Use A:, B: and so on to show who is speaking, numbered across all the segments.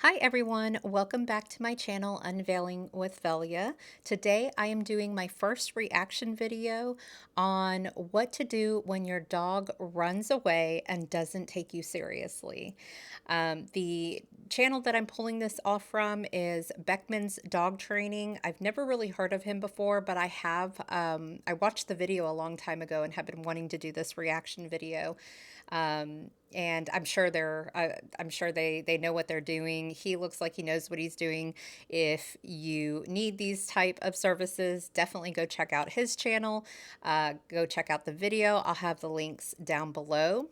A: Hi everyone, welcome back to my channel Unveiling with Velia. Today I am doing my first reaction video on what to do when your dog runs away and doesn't take you seriously. The channel that I'm pulling this off from is Beckman's Dog Training. I've never really heard of him before, but I have. I watched the video a long time ago and have been wanting to do this reaction video. And I'm sure they know what they're doing. He looks like he knows what he's doing. If you need these type of services, definitely go check out his channel. Go check out the video. I'll have the links down below.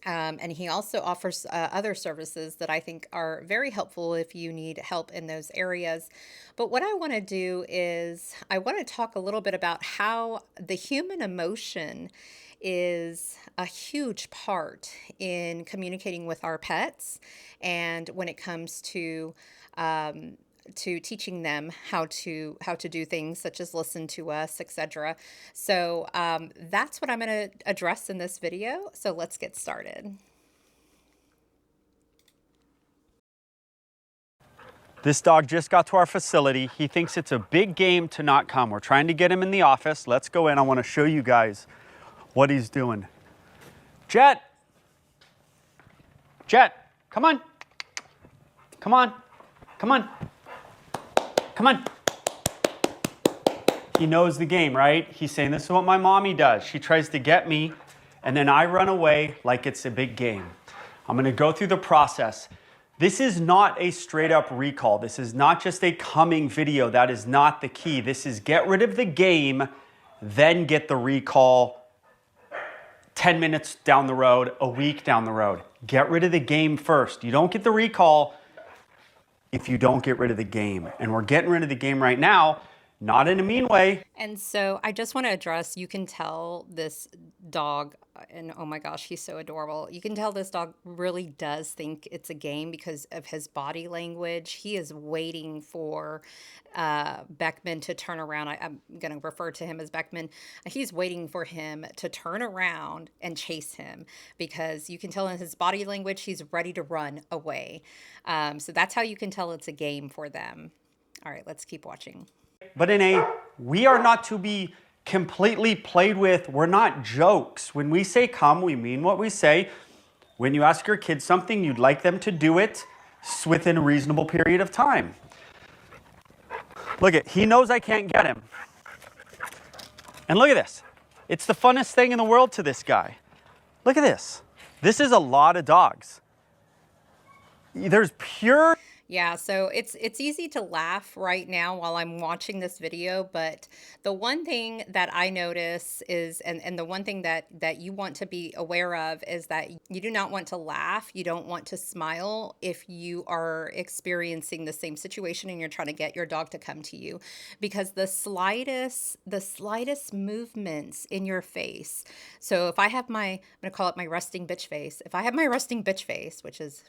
A: And he also offers other services that I think are very helpful if you need help in those areas. But what I want to do is I want to talk a little bit about how the human emotion is a huge part in communicating with our pets, and when it comes to teaching them how to do things such as listen to us, etc. So that's what I'm going to address in this video. So let's get started.
B: This dog just got to our facility. He thinks it's a big game to not come. We're trying to get him in the office. Let's go in. I want to show you guys what he's doing. Jet! Jet, come on. Come on. Come on. Come on. He knows the game, right? He's saying, this is what my mommy does. She tries to get me, and then I run away like it's a big game. I'm going to go through the process. This is not a straight up recall. This is not just a coming video. That is not the key. This is get rid of the game, then get the recall 10 minutes down the road, a week down the road. Get rid of the game first. You don't get the recall if you don't get rid of the game. And we're getting rid of the game right now, not in a mean way.
A: And so I just want to address, you can tell this dog, and oh my gosh, he's so adorable. You can tell this dog really does think it's a game because of his body language. He is waiting for Beckman to turn around. I'm going to refer to him as Beckman. He's waiting for him to turn around and chase him because you can tell in his body language he's ready to run away. So that's how you can tell it's a game for them. All right, let's keep watching.
B: But we are not to be completely played with. We're not jokes. When we say come, we mean what we say. When you ask your kids something, you'd like them to do it within a reasonable period of time. Look he knows I can't get him. And look at this. It's the funnest thing in the world to this guy. Look at this. This is a lot of dogs. There's pure...
A: Yeah, so it's easy to laugh right now while I'm watching this video, but the one thing that I notice is, and the one thing that you want to be aware of is that you do not want to laugh, you don't want to smile if you are experiencing the same situation and you're trying to get your dog to come to you, because the slightest movements in your face. So if I have I'm gonna call it my resting bitch face. If I have my resting bitch face, which is,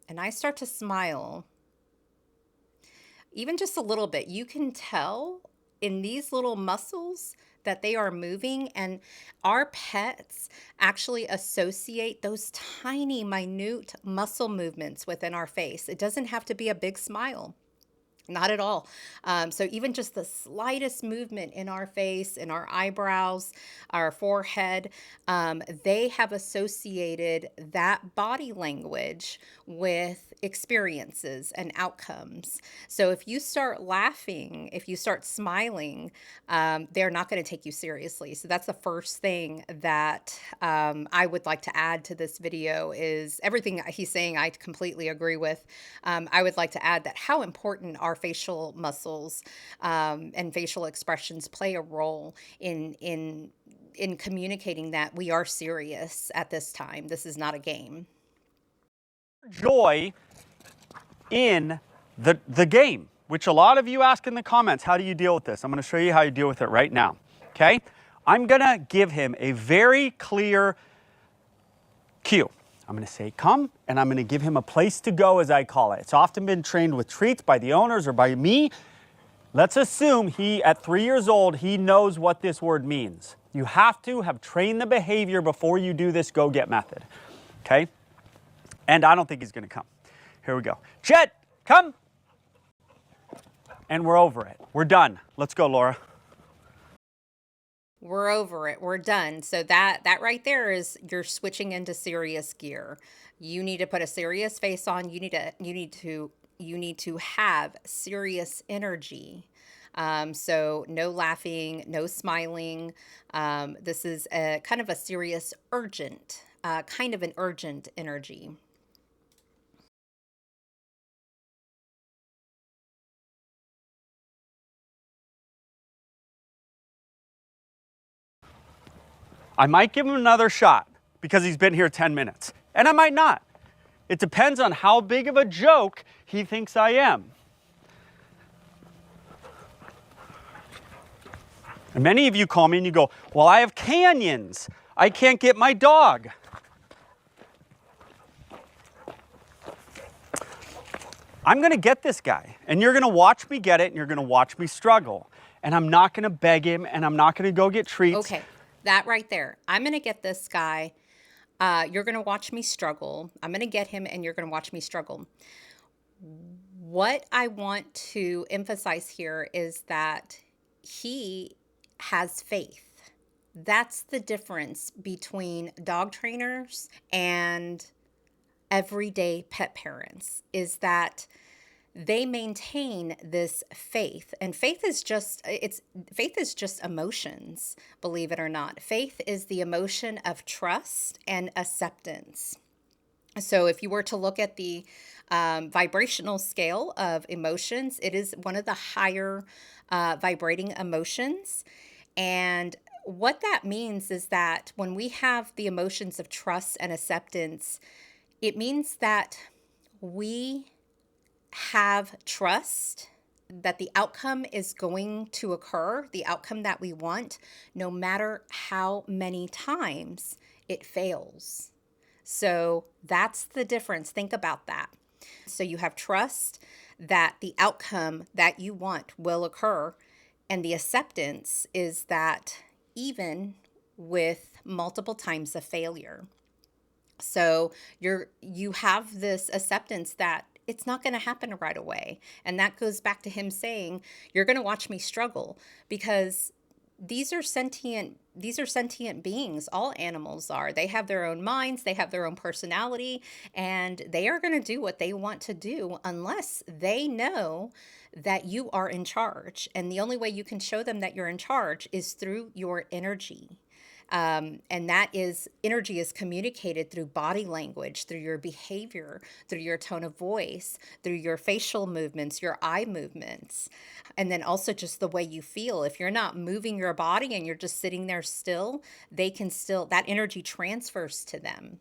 A: and I start to smile, even just a little bit, you can tell in these little muscles that they are moving, and our pets actually associate those tiny, minute muscle movements within our face. It doesn't have to be a big smile. Not at all. So even just the slightest movement in our face, in our eyebrows, our forehead, they have associated that body language with experiences and outcomes. So if you start laughing, if you start smiling, they're not going to take you seriously. So that's the first thing that I would like to add to this video is everything he's saying I completely agree with. I would like to add that how important our facial muscles and facial expressions play a role in communicating that we are serious at this time. This is not a game.
B: Joy in the game, which a lot of you ask in the comments, how do you deal with this? I'm going to show you how you deal with it right now. Okay? I'm going to give him a very clear cue. I'm going to say come, and I'm going to give him a place to go, as I call it. It's often been trained with treats by the owners or by me. Let's assume at 3 years old, he knows what this word means. You have to have trained the behavior before you do this go-get method. Okay? And I don't think he's going to come. Here we go. Jet, come. And we're over it. We're done. Let's go, Laura.
A: We're over it. We're done. So that right there is you're switching into serious gear. You need to put a serious face on. You need to have serious energy. So no laughing, no smiling. This is a kind of a serious, urgent, kind of an urgent energy.
B: I might give him another shot because he's been here 10 minutes, and I might not. It depends on how big of a joke he thinks I am. And many of you call me and you go, well, I have canyons. I can't get my dog. I'm going to get this guy, and you're going to watch me get it, and you're going to watch me struggle. And I'm not going to beg him, and I'm not going to go get treats.
A: Okay, that right there. I'm going to get this guy. You're going to watch me struggle. I'm going to get him, and you're going to watch me struggle. What I want to emphasize here is that he has faith. That's the difference between dog trainers and everyday pet parents, is that they maintain this faith. And faith is just emotions, believe it or not. Faith is the emotion of trust and acceptance. So if you were to look at the vibrational scale of emotions, it is one of the higher vibrating emotions. And what that means is that when we have the emotions of trust and acceptance, it means that we have trust that the outcome is going to occur, the outcome that we want, no matter how many times it fails. So that's the difference. Think about that. So you have trust that the outcome that you want will occur, and the acceptance is that even with multiple times of failure. So you have this acceptance that it's not going to happen right away. And that goes back to him saying, you're going to watch me struggle, because these are sentient beings. All animals are. They have their own minds, they have their own personality, and they are going to do what they want to do unless they know that you are in charge. And the only way you can show them that you're in charge is through your energy. And that is, energy is communicated through body language, through your behavior, through your tone of voice, through your facial movements, your eye movements, and then also just the way you feel. If you're not moving your body and you're just sitting there still, that energy transfers to them.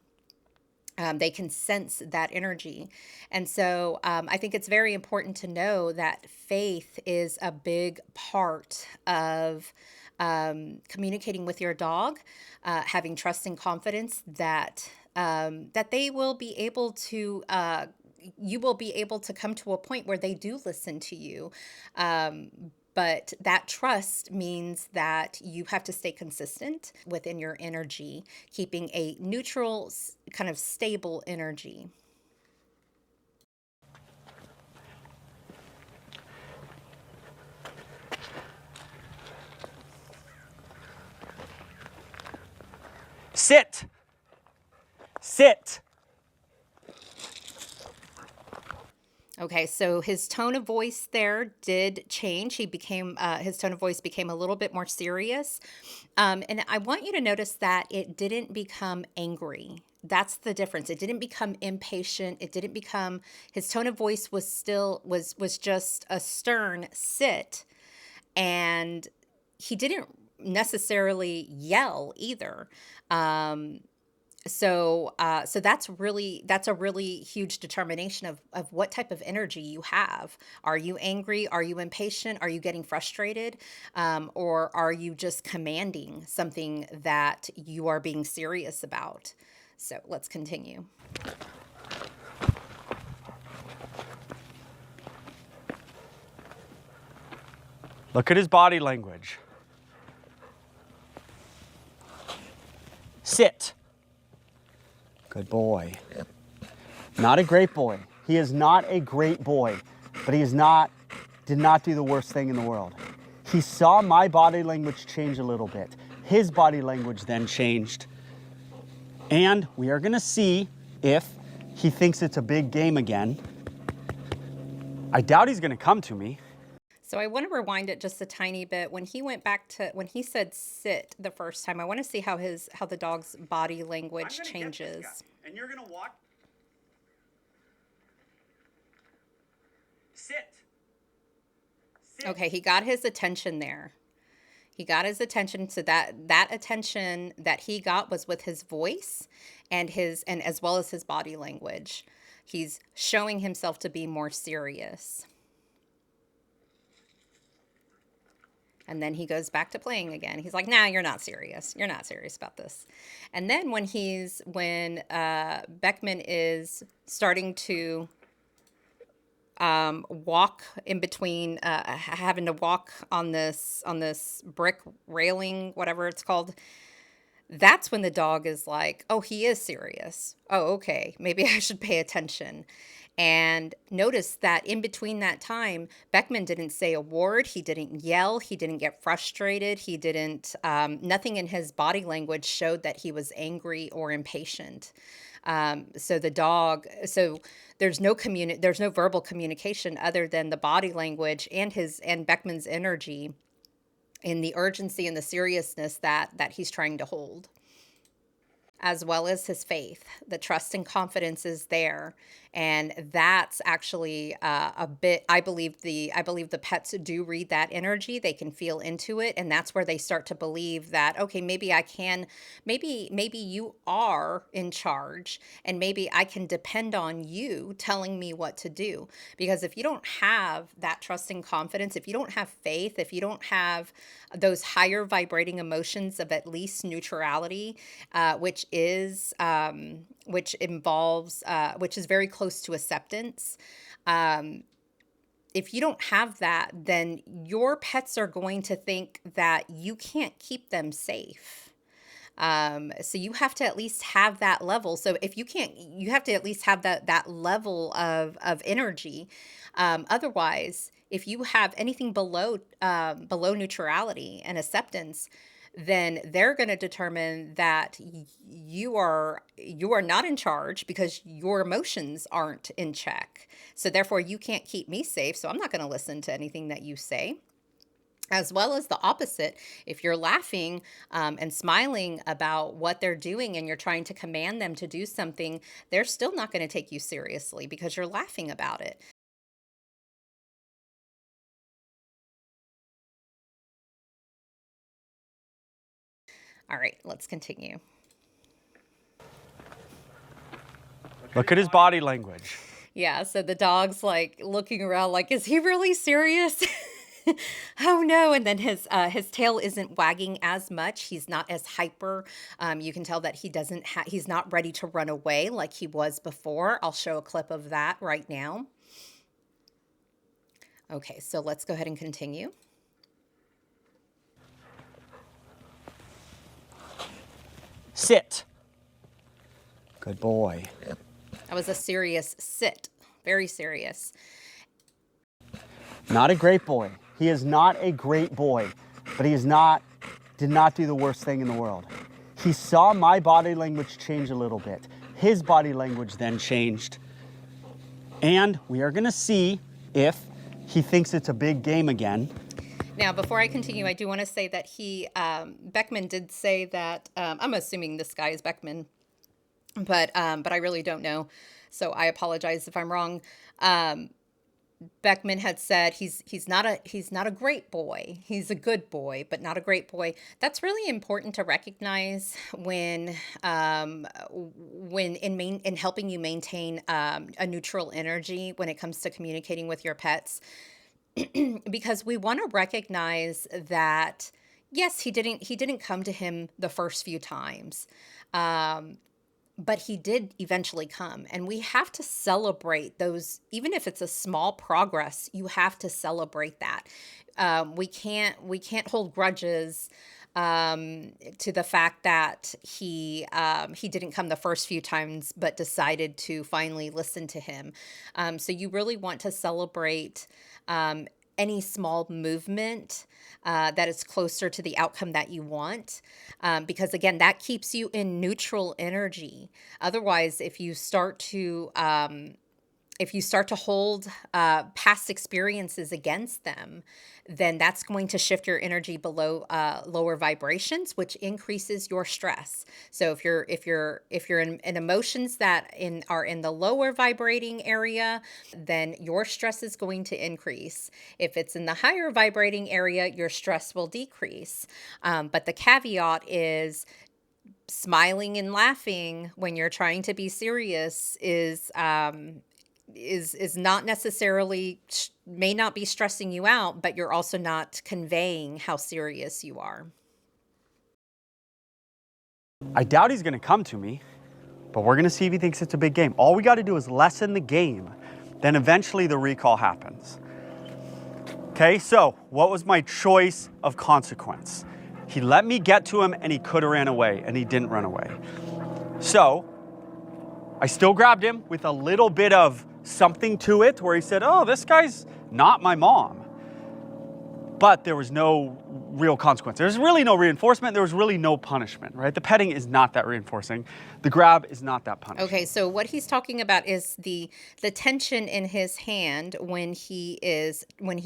A: They can sense that energy. And so I think it's very important to know that faith is a big part of communicating with your dog, having trust and confidence that they will be able to, you will be able to come to a point where they do listen to you. But that trust means that you have to stay consistent within your energy, keeping a neutral, kind of stable energy.
B: Sit. Sit.
A: Okay, so his tone of voice there did change. His tone of voice became a little bit more serious. And I want you to notice that it didn't become angry. That's the difference. It didn't become impatient. His tone of voice was just a stern sit. And he didn't necessarily yell either. So that's a really huge determination of what type of energy you have. Are you angry? Are you impatient? Are you getting frustrated? Or are you just commanding something that you are being serious about? So let's continue.
B: Look at his body language. Sit. Good boy. Not a great boy. He is not a great boy, but did not do the worst thing in the world. He saw my body language change a little bit. His body language then changed. And we are gonna see if he thinks it's a big game again. I doubt he's gonna come to me.
A: So I want to rewind it just a tiny bit. When he went back to when he said sit the first time, I want to see how the dog's body language changes.
B: And you're gonna walk. Sit.
A: Okay, he got his attention there. He got his attention, so that attention that he got was with his voice and as well as his body language. He's showing himself to be more serious. And then he goes back to playing again. He's like, nah, you're not serious. You're not serious about this. And then when Beckman is starting to walk in between, having to walk on this brick railing, whatever it's called, that's when the dog is like, oh, he is serious. Oh, okay, maybe I should pay attention. And notice that in between that time, Beckman didn't say a word. He didn't yell. He didn't get frustrated. He didn't, nothing in his body language showed that he was angry or impatient. So there's no verbal communication other than the body language and Beckman's energy in the urgency and the seriousness that he's trying to hold, as well as his faith. The trust and confidence is there, and that's actually a bit. I believe the pets do read that energy. They can feel into it, and that's where they start to believe that, okay, maybe I can, maybe you are in charge, and maybe I can depend on you telling me what to do. Because if you don't have that trust and confidence, if you don't have faith, if you don't have those higher vibrating emotions of at least neutrality, which is very close to acceptance. If you don't have that, then your pets are going to think that you can't keep them safe. So you have to at least have that level. So if you can't, you have to at least have that level of energy. Otherwise, if you have anything below neutrality and acceptance, then they're going to determine that you are not in charge because your emotions aren't in check. So therefore, you can't keep me safe. So I'm not going to listen to anything that you say. As well as the opposite, if you're laughing and smiling about what they're doing and you're trying to command them to do something, they're still not going to take you seriously because you're laughing about it. All right, let's continue.
B: Look at his body language.
A: Yeah, so the dog's like looking around like, is he really serious? Oh no. And then his tail isn't wagging as much. He's not as hyper. You can tell that he's not ready to run away like he was before. I'll show a clip of that right now. Okay, so let's go ahead and continue.
B: Sit. Good boy.
A: That was a serious sit. Very serious.
B: Not a great boy. He is not a great boy, but did not do the worst thing in the world. He saw my body language change a little bit. His body language then changed. And we are gonna see if he thinks it's a big game again.
A: Now, before I continue, I do want to say that Beckman did say that, I'm assuming this guy is Beckman, but I really don't know. So I apologize if I'm wrong. Beckman had said he's not a great boy. He's a good boy, but not a great boy. That's really important to recognize when in helping you maintain a neutral energy when it comes to communicating with your pets. Because we want to recognize that, yes, he didn't come to him the first few times, but he did eventually come, and we have to celebrate those. Even if it's a small progress, you have to celebrate that. We can't hold grudges to the fact that he didn't come the first few times, but decided to finally listen to him. So you really want to celebrate any small movement that is closer to the outcome that you want, because again, that keeps you in neutral energy. Otherwise, if you start to hold past experiences against them, then that's going to shift your energy below lower vibrations, which increases your stress. So if you're in emotions that are in the lower vibrating area, then your stress is going to increase. If it's in the higher vibrating area, your stress will decrease. But the caveat is smiling and laughing when you're trying to be serious is not necessarily, may not be stressing you out, but you're also not conveying how serious you are.
B: I doubt he's gonna come to me, but we're gonna see if he thinks it's a big game. All we gotta do is lessen the game, then eventually the recall happens. Okay, so what was my choice of consequence? He let me get to him and he could have ran away, and he didn't run away. So I still grabbed him with a little bit of something to it where he said, oh, this guy's not my mom. But there was no real consequence. There's really no reinforcement. There was really no punishment, right? The petting is not that reinforcing. The grab is not that punishing.
A: Okay, so what he's talking about is the tension in his hand when he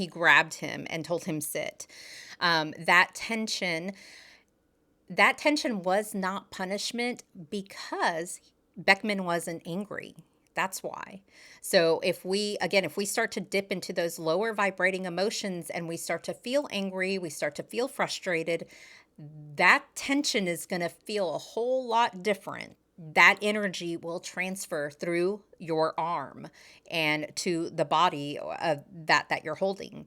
A: grabbed him and told him sit. That tension was not punishment because Beckman wasn't angry. That's why. So if we start to dip into those lower vibrating emotions and we start to feel angry, we start to feel frustrated, that tension is going to feel a whole lot different. That energy will transfer through your arm and to the body of that you're holding.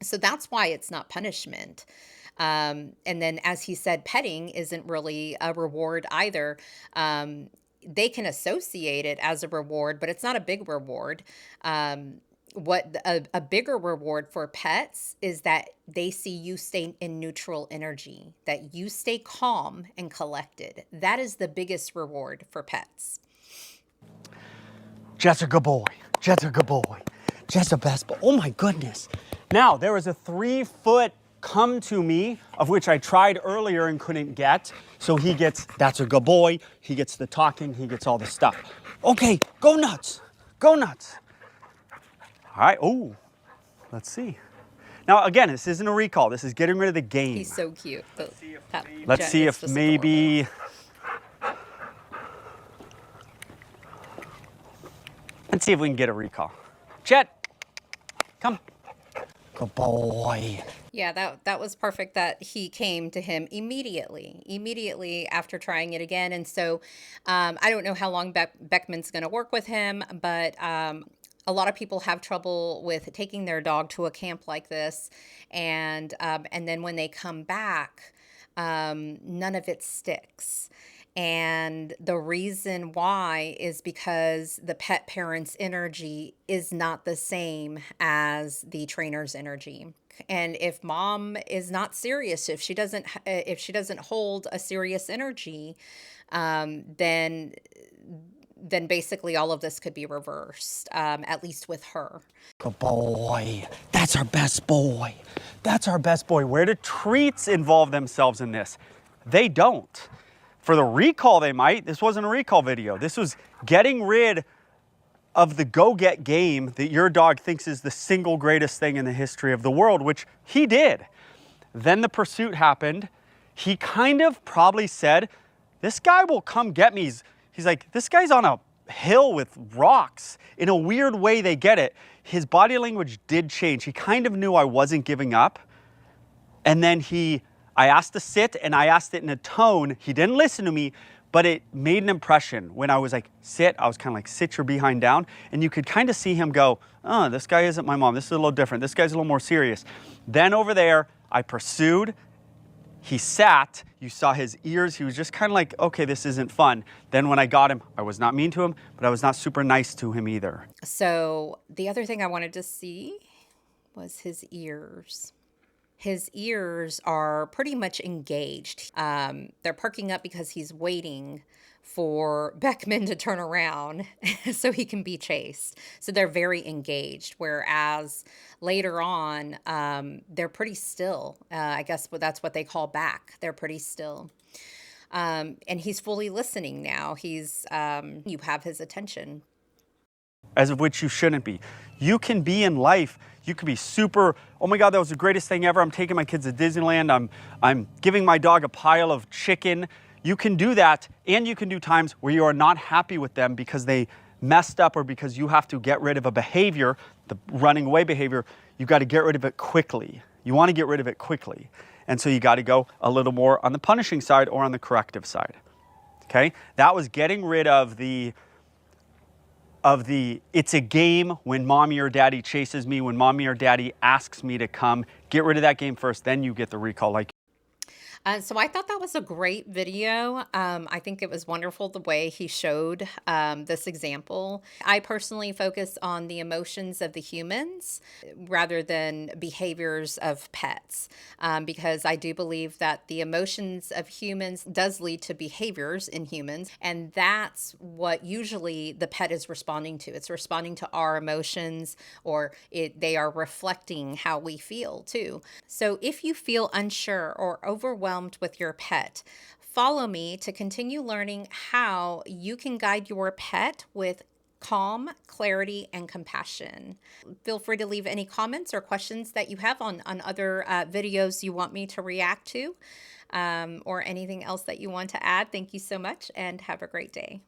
A: So that's why it's not punishment. And then, as he said, petting isn't really a reward either. They can associate it as a reward, but it's not a big reward. What a bigger reward for pets is that they see you stay in neutral energy, that you stay calm and collected. That is the biggest reward for pets.
B: Jet's a good boy. Jet's a good boy. Jet's the best boy. Oh my goodness. Now, there was a 3-foot come to me, of which I tried earlier and couldn't get. So he gets, that's a good boy. He gets the talking, he gets all the stuff. Okay, go nuts. Go nuts. All right, oh, let's see. Now, again, this isn't a recall. This is getting rid of the game.
A: He's so cute.
B: Let's see if maybe... Let's see if we can get a recall. Jet, come. Good boy.
A: Yeah, that was perfect that he came to him immediately after trying it again. And so I don't know how long Beckman's going to work with him, but a lot of people have trouble with taking their dog to a camp like this. And then when they come back, none of it sticks. And the reason why is because the pet parent's energy is not the same as the trainer's energy. And if mom is not serious, if she doesn't hold a serious energy, then basically all of this could be reversed, at least with her.
B: Good boy. That's our best boy. That's our best boy. Where do treats involve themselves in this? They don't. For the recall, they might. This wasn't a recall video. This was getting rid of the go-get game that your dog thinks is the single greatest thing in the history of the world, which he did. Then the pursuit happened. He kind of probably said, this guy will come get me. He's like, this guy's on a hill with rocks. In a weird way, they get it. His body language did change. He kind of knew I wasn't giving up. And then I asked to sit, and I asked it in a tone. He didn't listen to me, but it made an impression. When I was like, sit, I was kind of like, sit your behind down. And you could kind of see him go, oh, this guy isn't my mom. This is a little different. This guy's a little more serious. Then over there, I pursued. He sat. You saw his ears. He was just kind of like, okay, this isn't fun. Then when I got him, I was not mean to him, but I was not super nice to him either.
A: So the other thing I wanted to see was his ears. His ears are pretty much engaged. They're perking up because he's waiting for Beckman to turn around so he can be chased. So they're very engaged. Whereas later on, they're pretty still. I guess that's what they call back. They're pretty still. And he's fully listening now. You have his attention.
B: As of which you shouldn't be. You can be in life, you could be super, oh my God, that was the greatest thing ever. I'm taking my kids to Disneyland. I'm giving my dog a pile of chicken. You can do that, and you can do times where you are not happy with them because they messed up or because you have to get rid of a behavior, the running away behavior. You got to get rid of it quickly. You want to get rid of it quickly. And so you got to go a little more on the punishing side or on the corrective side. Okay? That was getting rid of the it's a game when mommy or daddy chases me, when mommy or daddy asks me to come. Get rid of that game first, then you get the recall. Like,
A: So I thought that was a great video. I think it was wonderful the way he showed this example. I personally focus on the emotions of the humans rather than behaviors of pets, because I do believe that the emotions of humans does lead to behaviors in humans, and that's what usually the pet is responding to. It's responding to our emotions, or they are reflecting how we feel too. So if you feel unsure or overwhelmed with your pet, follow me to continue learning how you can guide your pet with calm, clarity, and compassion. Feel free to leave any comments or questions that you have on other videos you want me to react to, or anything else that you want to add. Thank you so much and have a great day.